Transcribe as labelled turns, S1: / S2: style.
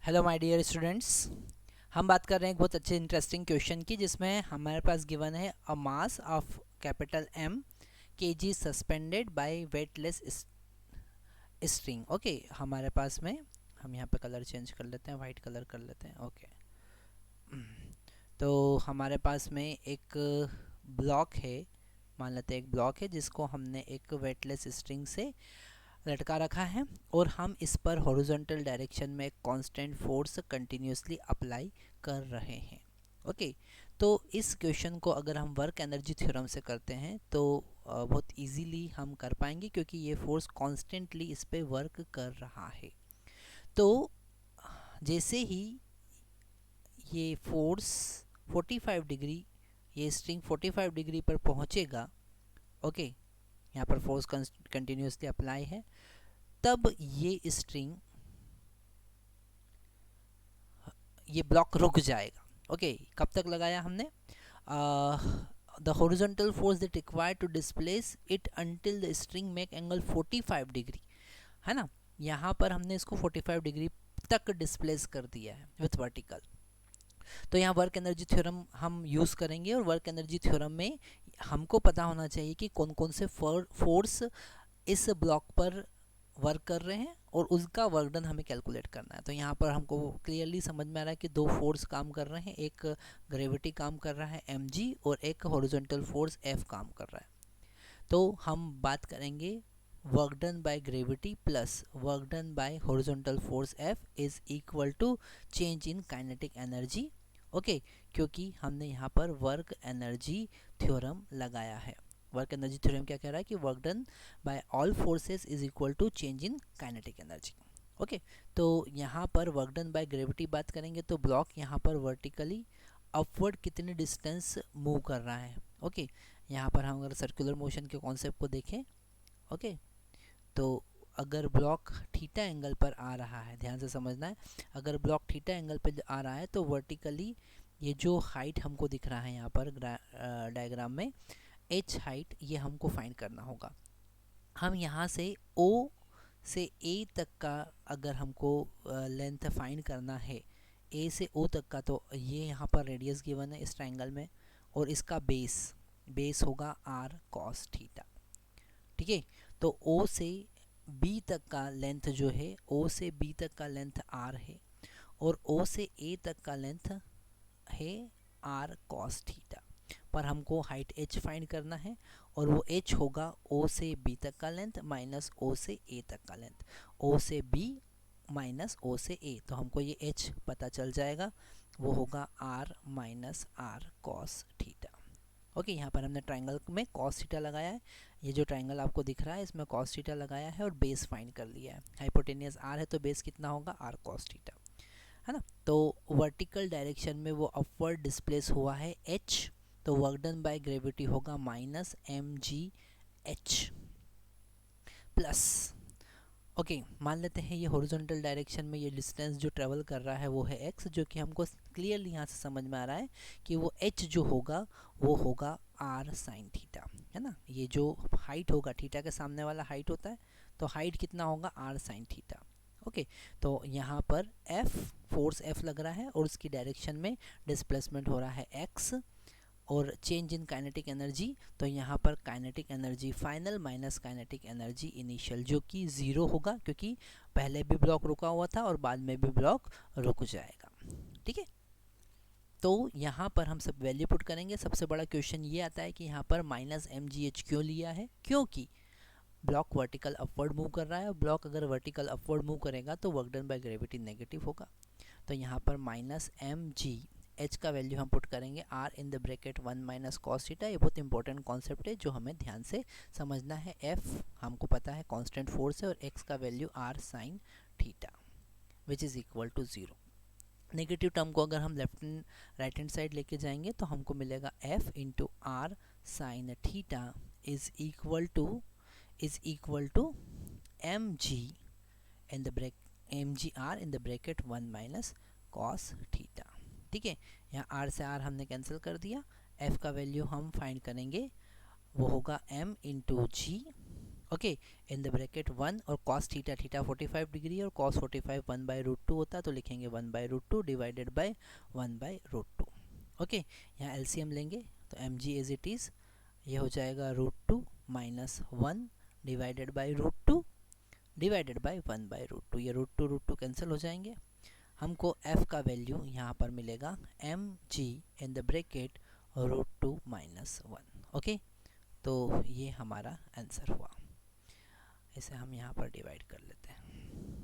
S1: Hello my dear students. हम बात कर रहे हैं एक बहुत अच्छे इंटरेस्टिंग क्वेश्चन की, जिसमें हमारे पास गिवन है a mass of capital M kg suspended by weightless string. Okay, हमारे पास में हम यहाँ पे कलर चेंज कर लेते हैं, वाइट कलर कर लेते हैं। ओके, तो हमारे पास में एक ब्लॉक है, मान लेते हैं एक ब्लॉक है जिसको हमने एक वेटलेस स्ट्रिंग से लटका रखा है और हम इस पर हॉरिजॉन्टल डायरेक्शन में एक कांस्टेंट फोर्स कंटिन्यूसली अप्लाई कर रहे हैं। ओके, तो इस क्वेश्चन को अगर हम वर्क एनर्जी थ्योरम से करते हैं तो बहुत इजीली हम कर पाएंगे, क्योंकि ये फोर्स कांस्टेंटली इस पे वर्क कर रहा है। तो जैसे ही ये फोर्स 45 डिग्री, ये स्ट्रिंग 45 डिग्री पर पहुंचेगा, ओके, यहाँ पर फोर्स कंटिन्यूसली अप्लाई है, तब ये स्ट्रिंग, ये ब्लॉक रुक जाएगा। ओके, कब तक लगाया हमने? The horizontal force that required to displace it until the string make angle 45 degree, है ना। यहाँ पर हमने इसको 45 डिग्री तक डिस्प्लेस कर दिया है विथ वर्टिकल। तो यहाँ वर्क एनर्जी थ्योरम हम यूज़ करेंगे, और वर्क एनर्जी थ्योरम में हमको पता होना चाहिए कि कौन कौन से फोर्स इस ब्लॉक पर वर्क कर रहे हैं और उसका वर्क डन हमें कैलकुलेट करना है। तो यहाँ पर हमको क्लियरली समझ में आ रहा है कि दो फोर्स काम कर रहे हैं, एक ग्रेविटी काम कर रहा है mg और एक हॉरिजॉन्टल फोर्स F काम कर रहा है। तो हम बात करेंगे work done by gravity plus work done by horizontal force F is equal to change in kinetic energy. Okay, क्योंकि हमने यहाँ पर वर्क एनर्जी थ्योरम लगाया है। वर्क एनर्जी थ्योरम क्या कह रहा है कि work done by all forces is equal to change in kinetic energy. Okay, तो यहाँ पर वर्क डन बाय ग्रेविटी बात करेंगे तो ब्लॉक यहाँ पर वर्टिकली अपवर्ड कितने डिस्टेंस मूव कर रहा है। ओके, यहाँ पर हम अगर सर्कुलर मोशन के कॉन्सेप्ट को देखें, ओके, तो अगर ब्लॉक थीटा एंगल पर आ रहा है, ध्यान से समझना है, अगर ब्लॉक थीटा एंगल पर आ रहा है तो वर्टिकली ये जो हाइट हमको दिख रहा है यहाँ पर डायग्राम में, h हाइट, ये हमको फाइंड करना होगा। हम यहाँ से O से A तक का अगर हमको लेंथ फाइंड करना है, A से O तक का, तो ये यहाँ पर रेडियस गिवन है इस ट्रायंगल में, और इसका बेस होगा r cos थीटा। ठीक है, तो O से B तक का लेंथ जो है, O से B तक का लेंथ r है, और O से A तक का लेंथ है r cos थीटा। पर हमको हाइट h फाइंड करना है, और वो h होगा O से B तक का लेंथ माइनस O से A तक का लेंथ, O से B माइनस O से A। तो हमको ये h पता चल जाएगा, वो होगा r minus r cos theta. Okay, यहाँ पर हमने ट्रायंगल में cos थीटा लगाया है, ये जो ट्रायंगल आपको दिख रहा है इसमें cos थीटा लगाया है और बेस फाइंड कर लिया है। हाइपोटेनियस r है तो बेस कितना होगा, r cos थीटा, है ना। तो वर्टिकल डायरेक्शन में वो अपवर्ड डिस्प्लेस हुआ है h, तो वर्क डन बाय ग्रेविटी होगा माइनस mgh प्लस, ओके, मान लेते हैं ये हॉरिजॉन्टल डायरेक्शन में ये डिस्टेंस जो ट्रेवल कर रहा है वो है x, जो कि हमको क्लियरली यहाँ से समझ में आ रहा है कि वो h जो होगा वो होगा r साइन थीटा, है ना। ये जो हाइट होगा, थीटा के सामने वाला हाइट होता है, तो हाइट कितना होगा, r साइन थीटा। ओके, तो यहाँ पर F, फोर्स F लग रहा है और उसकी डायरेक्शन में डिस्प्लेसमेंट हो रहा है x, और चेंज इन काइनेटिक एनर्जी, तो यहाँ पर kinetic energy final minus kinetic energy initial, जो कि 0 होगा, क्योंकि पहले भी ब्लॉक रुका हुआ था और बाद में भी ब्लॉक रुक जाएगा। ठीक है, तो यहाँ पर हम सब वैल्यू पुट करेंगे। सबसे बड़ा क्वेश्चन ये आता है कि यहाँ पर माइनस mgh क्यों लिया है, क्योंकि ब्लॉक वर्टिकल अपवर्ड मूव कर रहा है, और ब्लॉक अगर वर्टिकल अपवर्ड मूव करेगा तो work done by gravity negative होगा। तो यहाँ पर माइनस mg h का वैल्यू हम पुट करेंगे r in the bracket 1 minus cos theta. ये बहुत इंपॉर्टेंट कॉन्सेप्ट है जो हमें ध्यान से समझना है। f हमको पता है कांस्टेंट फोर्स है, और x का value r sine theta which is equal to 0। Negative term को अगर हम left and right hand side लेके जाएंगे तो हमको मिलेगा f into r sine theta is equal to mg in the brack mgr in the bracket 1 minus cos theta. ठीक है, यहाँ r से r हमने कैंसिल कर दिया, f का वैल्यू हम फाइंड करेंगे, वो होगा m into g. Okay, in the bracket 1 और cos थीटा, थीटा 45 डिग्री और cos 45 1/√2 होता है, तो लिखेंगे 1/√2 डिवाइडेड बाय 1/√2। ओके, यहाँ एलसीएम लेंगे तो mg एज इट इज़ ये हो जाएगा √2 minus 1 divided by √2 divided by 1/√2। ये √2 कैंसिल हो जाएंगे। हमको f का वैल्यू यहाँ पर मिलेगा mg in the bracket √2 minus 1। Okay, तो ये हमारा आंसर हुआ। इसे हम यहाँ पर डिवाइड कर लेते हैं।